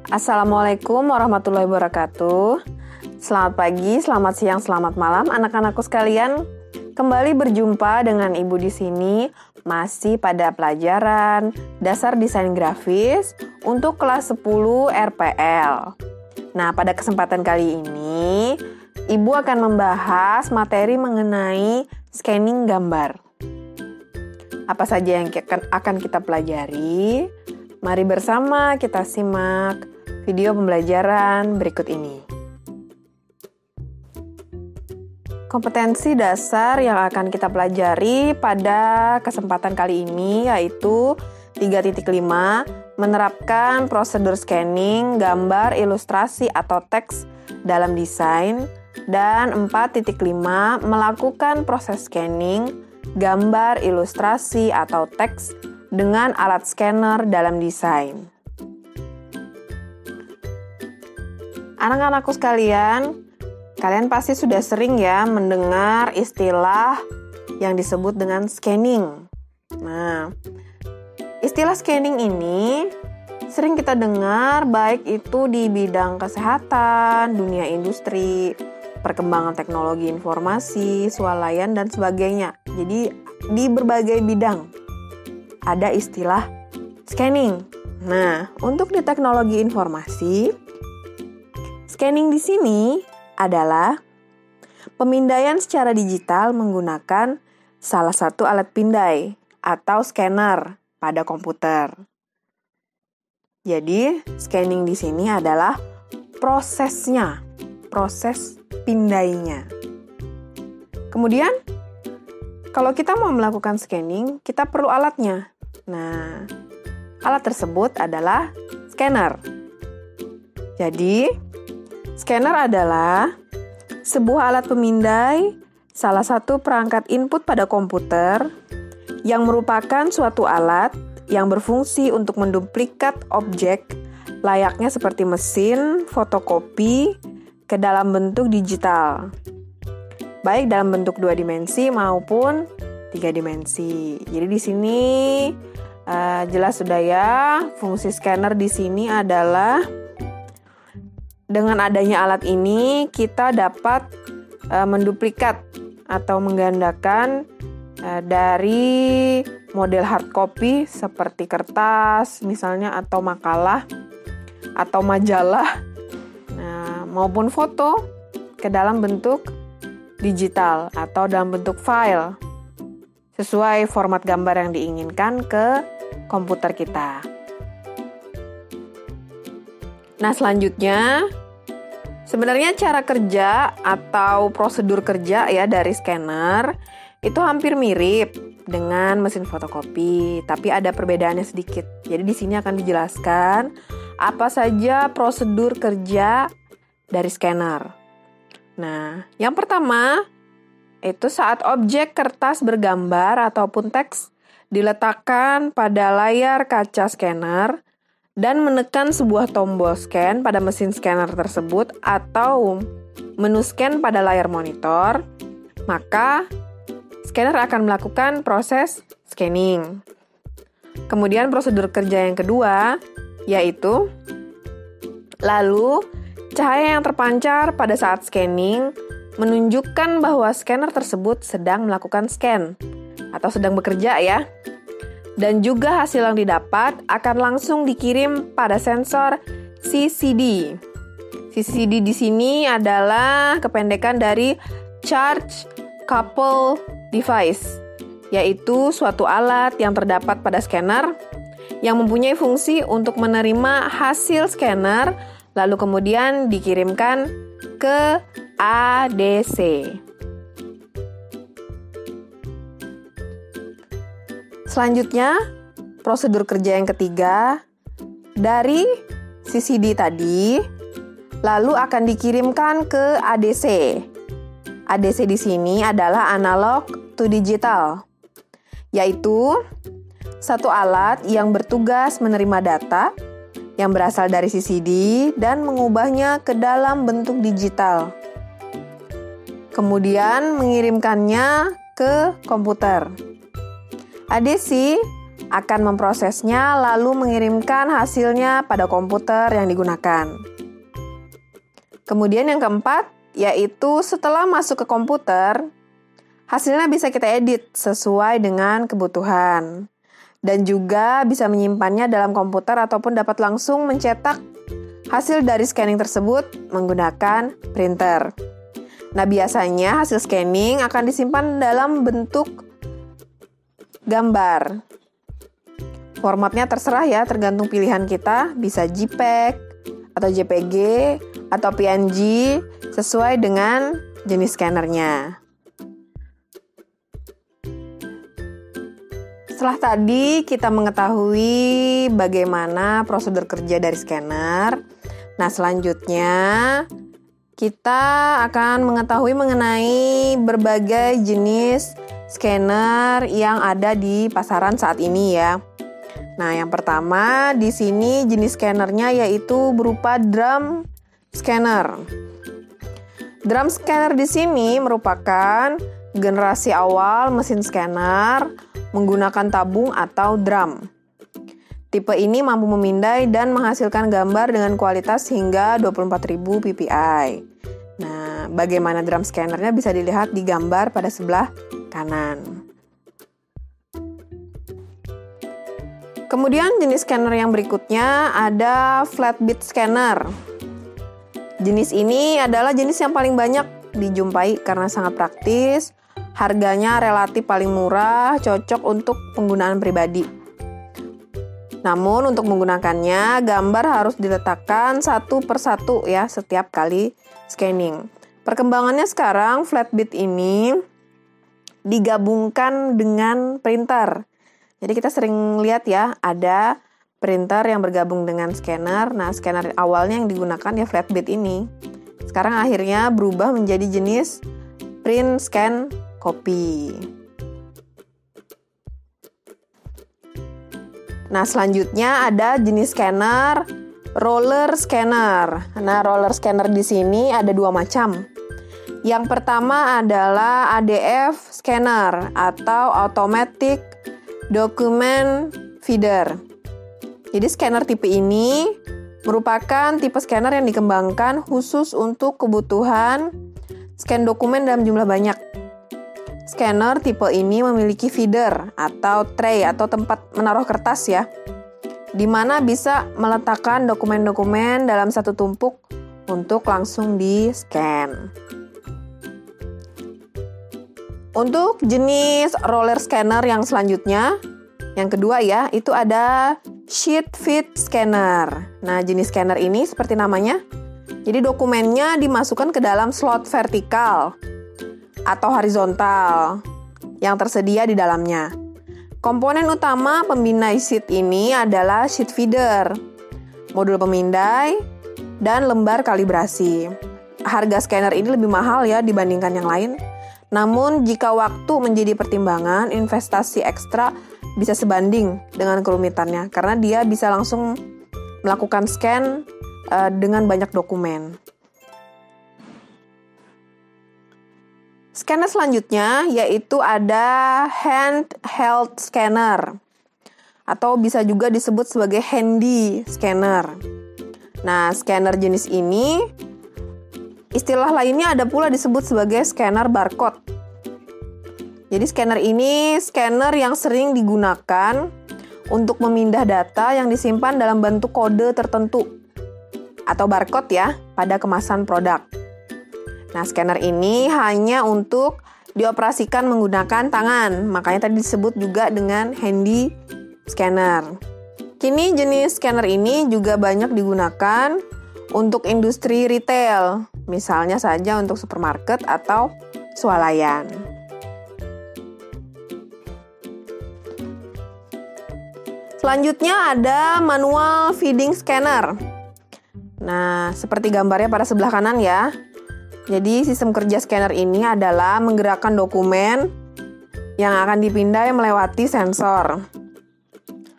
Assalamualaikum warahmatullahi wabarakatuh. Selamat pagi, selamat siang, selamat malam anak-anakku sekalian. Kembali berjumpa dengan Ibu di sini masih pada pelajaran Dasar Desain Grafis untuk kelas 10 RPL. Nah, pada kesempatan kali ini Ibu akan membahas materi mengenai scanning gambar. Apa saja yang akan kita pelajari? Mari bersama kita simak video pembelajaran berikut ini. Kompetensi dasar yang akan kita pelajari pada kesempatan kali ini yaitu 3.5, menerapkan prosedur scanning gambar, ilustrasi atau teks dalam desain, dan 4.5, melakukan proses scanning gambar, ilustrasi atau teks dengan alat scanner dalam desain. Anak-anakku sekalian, kalian pasti sudah sering ya mendengar istilah yang disebut dengan scanning. Nah, istilah scanning ini sering kita dengar baik itu di bidang kesehatan, dunia industri, perkembangan teknologi informasi, swalayan, dan sebagainya. Jadi, di berbagai bidang ada istilah scanning. Nah, untuk di teknologi informasi, scanning di sini adalah pemindaian secara digital menggunakan salah satu alat pindai atau scanner pada komputer. Jadi, scanning di sini adalah prosesnya, proses pindainya. Kemudian, kalau kita mau melakukan scanning, kita perlu alatnya. Nah, alat tersebut adalah scanner. Jadi, scanner adalah sebuah alat pemindai, salah satu perangkat input pada komputer yang merupakan suatu alat yang berfungsi untuk menduplikat objek layaknya seperti mesin fotokopi ke dalam bentuk digital, baik dalam bentuk 2 dimensi maupun 3 dimensi. Jadi di sini jelas sudah ya, fungsi scanner di sini adalah dengan adanya alat ini kita dapat menduplikat atau menggandakan dari model hard copy seperti kertas misalnya atau makalah atau majalah maupun foto ke dalam bentuk digital atau dalam bentuk file sesuai format gambar yang diinginkan ke komputer kita. Nah, selanjutnya sebenarnya cara kerja atau prosedur kerja ya dari scanner itu hampir mirip dengan mesin fotokopi, tapi ada perbedaannya sedikit. Jadi di sini akan dijelaskan apa saja prosedur kerja dari scanner. Nah, yang pertama itu saat objek kertas bergambar ataupun teks diletakkan pada layar kaca scanner dan menekan sebuah tombol scan pada mesin scanner tersebut atau menu scan pada layar monitor, maka scanner akan melakukan proses scanning. Kemudian prosedur kerja yang kedua yaitu lalu cahaya yang terpancar pada saat scanning menunjukkan bahwa scanner tersebut sedang melakukan scan atau sedang bekerja ya. Dan juga hasil yang didapat akan langsung dikirim pada sensor CCD. CCD di sini adalah kependekan dari Charge Coupled Device, yaitu suatu alat yang terdapat pada scanner yang mempunyai fungsi untuk menerima hasil scanner lalu kemudian dikirimkan ke ADC. Selanjutnya, prosedur kerja yang ketiga dari CCD tadi lalu akan dikirimkan ke ADC. ADC di sini adalah analog to digital, yaitu satu alat yang bertugas menerima data yang berasal dari CCD dan mengubahnya ke dalam bentuk digital. Kemudian mengirimkannya ke komputer. ADC akan memprosesnya lalu mengirimkan hasilnya pada komputer yang digunakan. Kemudian yang keempat, yaitu setelah masuk ke komputer, hasilnya bisa kita edit sesuai dengan kebutuhan. Dan juga bisa menyimpannya dalam komputer ataupun dapat langsung mencetak hasil dari scanning tersebut menggunakan printer. Nah, biasanya hasil scanning akan disimpan dalam bentuk gambar. Formatnya terserah ya, tergantung pilihan kita, bisa JPEG atau JPG atau PNG sesuai dengan jenis scannernya. Setelah tadi kita mengetahui bagaimana prosedur kerja dari scanner, nah selanjutnya kita akan mengetahui mengenai berbagai jenis scanner yang ada di pasaran saat ini ya. Nah, yang pertama di sini jenis scannernya yaitu berupa drum scanner. Drum scanner di sini merupakan generasi awal mesin scanner menggunakan tabung atau drum. Tipe ini mampu memindai dan menghasilkan gambar dengan kualitas hingga 24.000 ppi. Nah, bagaimana drum scannernya bisa dilihat di gambar pada sebelah kanan. Kemudian jenis scanner yang berikutnya ada flat bed scanner. Jenis ini adalah jenis yang paling banyak dijumpai karena sangat praktis. Harganya relatif paling murah, cocok untuk penggunaan pribadi. Namun untuk menggunakannya, gambar harus diletakkan satu per satu ya setiap kali scanning. Perkembangannya sekarang flatbed ini digabungkan dengan printer. Jadi kita sering lihat ya, ada printer yang bergabung dengan scanner. Nah, scanner awalnya yang digunakan ya flatbed ini. Sekarang akhirnya berubah menjadi jenis print scan copy. Nah, selanjutnya ada jenis scanner roller scanner. Nah, roller scanner di sini ada dua macam. Yang pertama adalah ADF scanner atau automatic document feeder. Jadi scanner tipe ini merupakan tipe scanner yang dikembangkan khusus untuk kebutuhan scan dokumen dalam jumlah banyak. Scanner tipe ini memiliki feeder atau tray atau tempat menaruh kertas ya, di mana bisa meletakkan dokumen-dokumen dalam satu tumpuk untuk langsung di-scan. Untuk jenis roller scanner yang selanjutnya, yang kedua ya, itu ada sheet feed scanner. Nah, jenis scanner ini seperti namanya, jadi dokumennya dimasukkan ke dalam slot vertikal atau horizontal yang tersedia di dalamnya. Komponen utama pemindai sheet ini adalah sheet feeder, modul pemindai, dan lembar kalibrasi. Harga scanner ini lebih mahal ya dibandingkan yang lain. Namun jika waktu menjadi pertimbangan, investasi ekstra bisa sebanding dengan kerumitannya karena dia bisa langsung melakukan scan dengan banyak dokumen. Scanner selanjutnya yaitu ada handheld scanner atau bisa juga disebut sebagai handy scanner. Nah, scanner jenis ini istilah lainnya ada pula disebut sebagai scanner barcode. Jadi scanner ini scanner yang sering digunakan untuk memindah data yang disimpan dalam bentuk kode tertentu atau barcode ya pada kemasan produk. Nah, scanner ini hanya untuk dioperasikan menggunakan tangan, makanya tadi disebut juga dengan handy scanner. Kini jenis scanner ini juga banyak digunakan untuk industri retail, misalnya saja untuk supermarket atau swalayan. Selanjutnya ada manual feeding scanner. Nah, seperti gambarnya pada sebelah kanan ya. Jadi sistem kerja scanner ini adalah menggerakkan dokumen yang akan dipindai melewati sensor.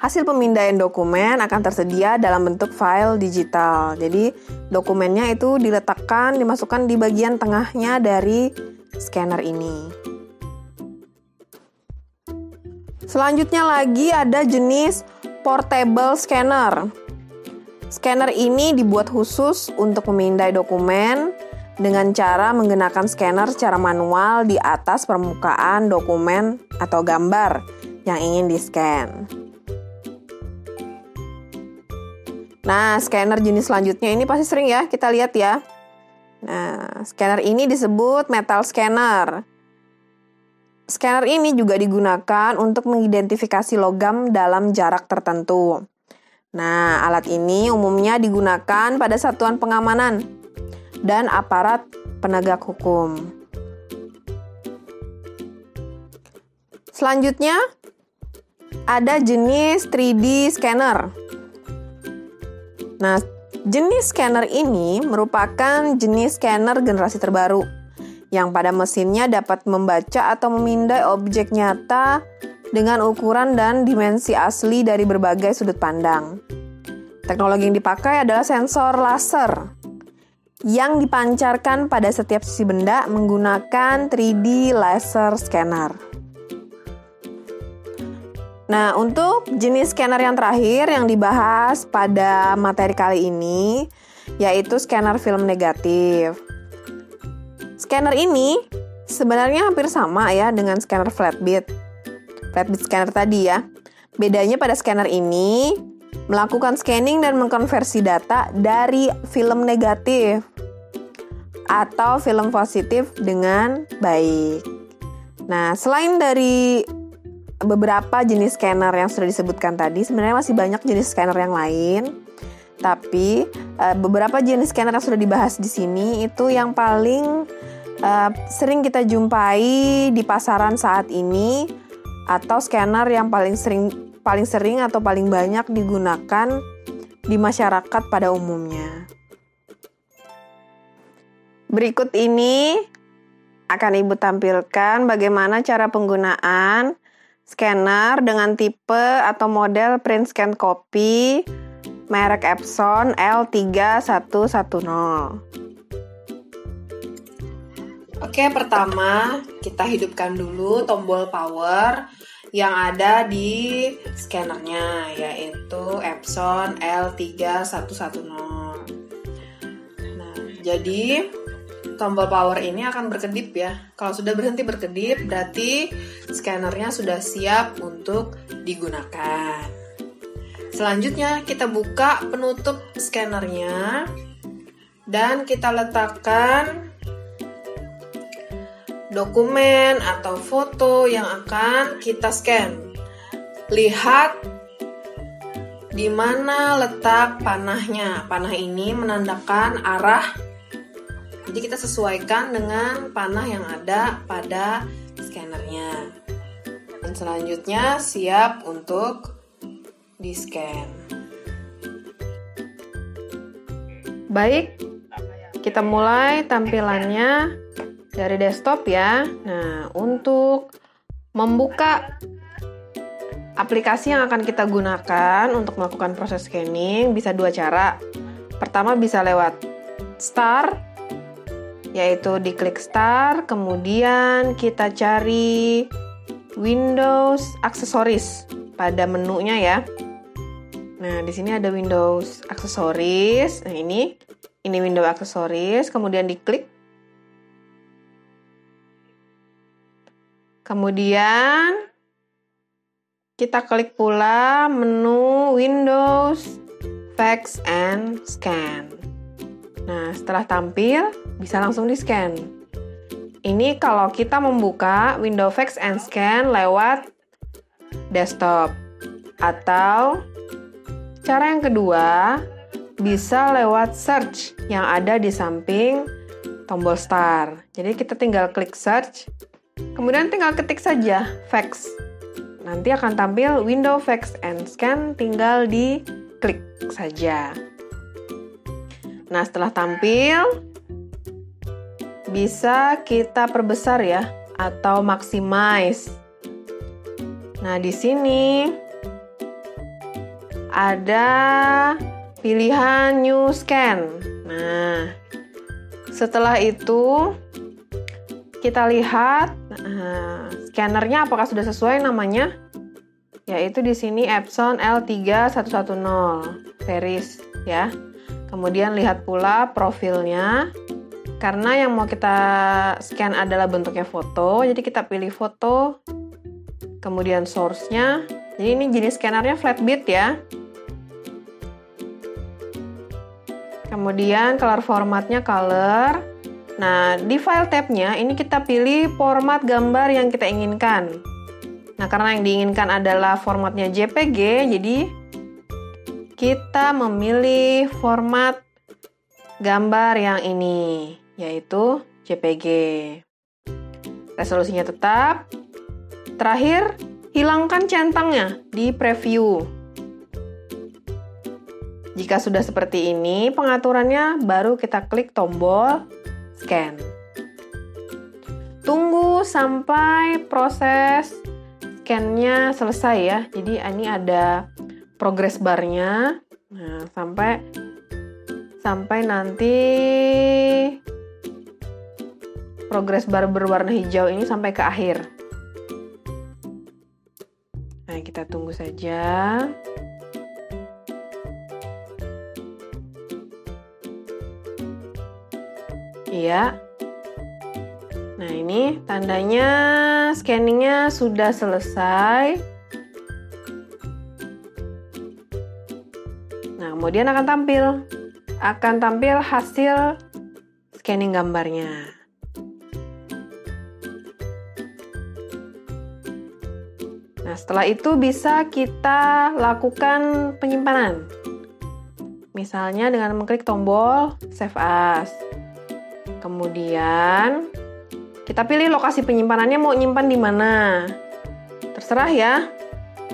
Hasil pemindaian dokumen akan tersedia dalam bentuk file digital. Jadi dokumennya itu diletakkan, dimasukkan di bagian tengahnya dari scanner ini. Selanjutnya lagi ada jenis portable scanner. Scanner ini dibuat khusus untuk memindai dokumen dengan cara menggunakan scanner secara manual di atas permukaan dokumen atau gambar yang ingin di-scan. Nah, scanner jenis selanjutnya ini pasti sering ya kita lihat ya. Nah, scanner ini disebut metal scanner. Scanner ini juga digunakan untuk mengidentifikasi logam dalam jarak tertentu. Nah, alat ini umumnya digunakan pada satuan pengamanan dan aparat penegak hukum. Selanjutnya, ada jenis 3D scanner. Nah, jenis scanner ini merupakan jenis scanner generasi terbaru yang pada mesinnya dapat membaca atau memindai objek nyata dengan ukuran dan dimensi asli dari berbagai sudut pandang. Teknologi yang dipakai adalah sensor laser yang dipancarkan pada setiap sisi benda menggunakan 3D laser scanner. Nah, untuk jenis scanner yang terakhir yang dibahas pada materi kali ini, yaitu scanner film negatif. Scanner ini sebenarnya hampir sama ya dengan scanner flatbed scanner tadi ya. Bedanya pada scanner ini melakukan scanning dan mengkonversi data dari film negatif atau film positif dengan baik. Nah, selain dari beberapa jenis scanner yang sudah disebutkan tadi, sebenarnya masih banyak jenis scanner yang lain. Tapi beberapa jenis scanner yang sudah dibahas di sini itu yang paling sering kita jumpai di pasaran saat ini, atau scanner yang paling sering atau paling banyak digunakan di masyarakat pada umumnya. Berikut ini akan Ibu tampilkan bagaimana cara penggunaan scanner dengan tipe atau model print scan copy merek Epson L3110. Oke, pertama kita hidupkan dulu tombol power yang ada di scannernya, yaitu Epson L3110. Nah, jadi tombol power ini akan berkedip ya. Kalau sudah berhenti berkedip, berarti scannernya sudah siap untuk digunakan. Selanjutnya kita buka penutup scannernya dan kita letakkan dokumen atau foto yang akan kita scan. Lihat di mana letak panahnya. Panah ini menandakan arah. Jadi kita sesuaikan dengan panah yang ada pada scannernya. Dan selanjutnya siap untuk di-scan. Baik, kita mulai tampilannya dari desktop ya. Nah, untuk membuka aplikasi yang akan kita gunakan untuk melakukan proses scanning bisa dua cara. Pertama bisa lewat Start, yaitu diklik Start, kemudian kita cari Windows Accessories pada menunya ya. Nah, di sini ada Windows Accessories. Nah, ini Windows Accessories, kemudian diklik. Kemudian kita klik pula menu Windows Fax and Scan. Nah, setelah tampil bisa langsung di-scan. Ini kalau kita membuka Windows Fax and Scan lewat desktop. Atau cara yang kedua bisa lewat search yang ada di samping tombol start. Jadi kita tinggal klik search, kemudian tinggal ketik saja fax. Nanti akan tampil Windows Fax and Scan, tinggal diklik saja. Nah, setelah tampil bisa kita perbesar ya atau maximize. Nah, di sini ada pilihan New Scan. Nah, setelah itu kita lihat scannernya apakah sudah sesuai namanya. yaitu di sini Epson L3110 series ya. Kemudian lihat pula profilnya. Karena yang mau kita scan adalah bentuknya foto, jadi kita pilih foto. Kemudian source-nya. Jadi ini jenis scannernya flatbed ya. Kemudian color formatnya color. Nah, di file tab-nya ini kita pilih format gambar yang kita inginkan. Nah, karena yang diinginkan adalah formatnya JPG, jadi kita memilih format gambar yang ini, yaitu JPG. Resolusinya tetap. Terakhir, hilangkan centangnya di preview. Jika sudah seperti ini pengaturannya, baru kita klik tombol scan. Tunggu sampai proses scan-nya selesai ya. Jadi ini ada progress bar-nya. Nah, sampai nanti progress bar berwarna hijau ini sampai ke akhir. Nah, kita tunggu saja. Iya. Nah, ini tandanya scanningnya sudah selesai. Nah, kemudian akan tampil hasil scanning gambarnya. Nah, setelah itu bisa kita lakukan penyimpanan. Misalnya dengan mengklik tombol Save As. Kemudian kita pilih lokasi penyimpanannya mau nyimpan di mana. Terserah ya.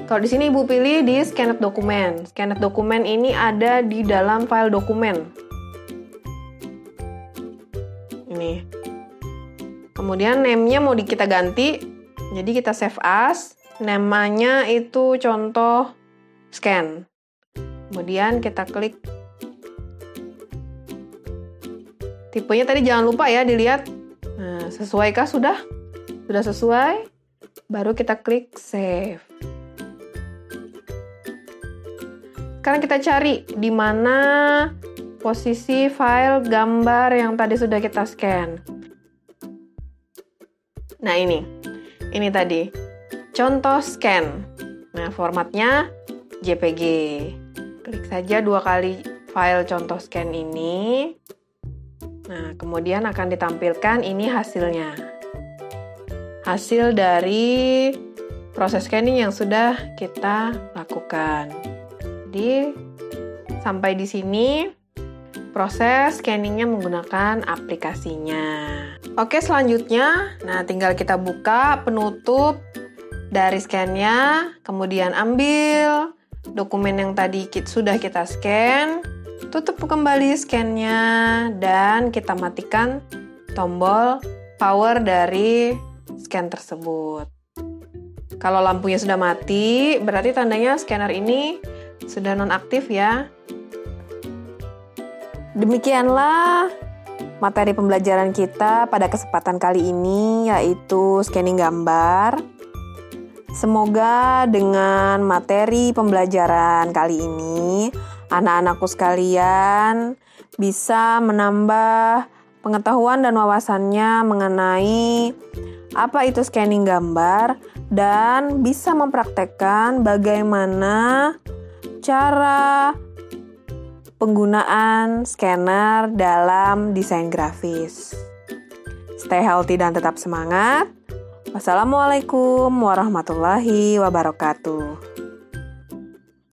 Kalau di sini Ibu pilih di Scanned Document. Scanned Document ini ada di dalam file dokumen. Ini. Kemudian name-nya mau kita ganti. Jadi kita Save As. Namanya itu contoh scan. Kemudian kita klik. Tipenya tadi jangan lupa ya dilihat. Nah, sesuaikah sudah? Sudah sesuai? Baru kita klik save. Sekarang kita cari di mana posisi file gambar yang tadi sudah kita scan. Nah, ini tadi. Contoh scan. Nah, formatnya JPG. Klik saja 2 kali file contoh scan ini. Nah, kemudian akan ditampilkan ini hasilnya. Hasil dari proses scanning yang sudah kita lakukan. Jadi, sampai di sini proses scanningnya menggunakan aplikasinya. Oke, selanjutnya, nah tinggal kita buka penutup dari scan-nya, kemudian ambil dokumen yang tadi sudah kita scan, tutup kembali scan-nya, dan kita matikan tombol power dari scan tersebut. Kalau lampunya sudah mati, berarti tandanya scanner ini sudah nonaktif ya. Demikianlah materi pembelajaran kita pada kesempatan kali ini, yaitu scanning gambar. Semoga dengan materi pembelajaran kali ini, anak-anakku sekalian bisa menambah pengetahuan dan wawasannya mengenai apa itu scanning gambar dan bisa mempraktekkan bagaimana cara penggunaan scanner dalam desain grafis. Stay healthy dan tetap semangat. Wassalamualaikum warahmatullahi wabarakatuh.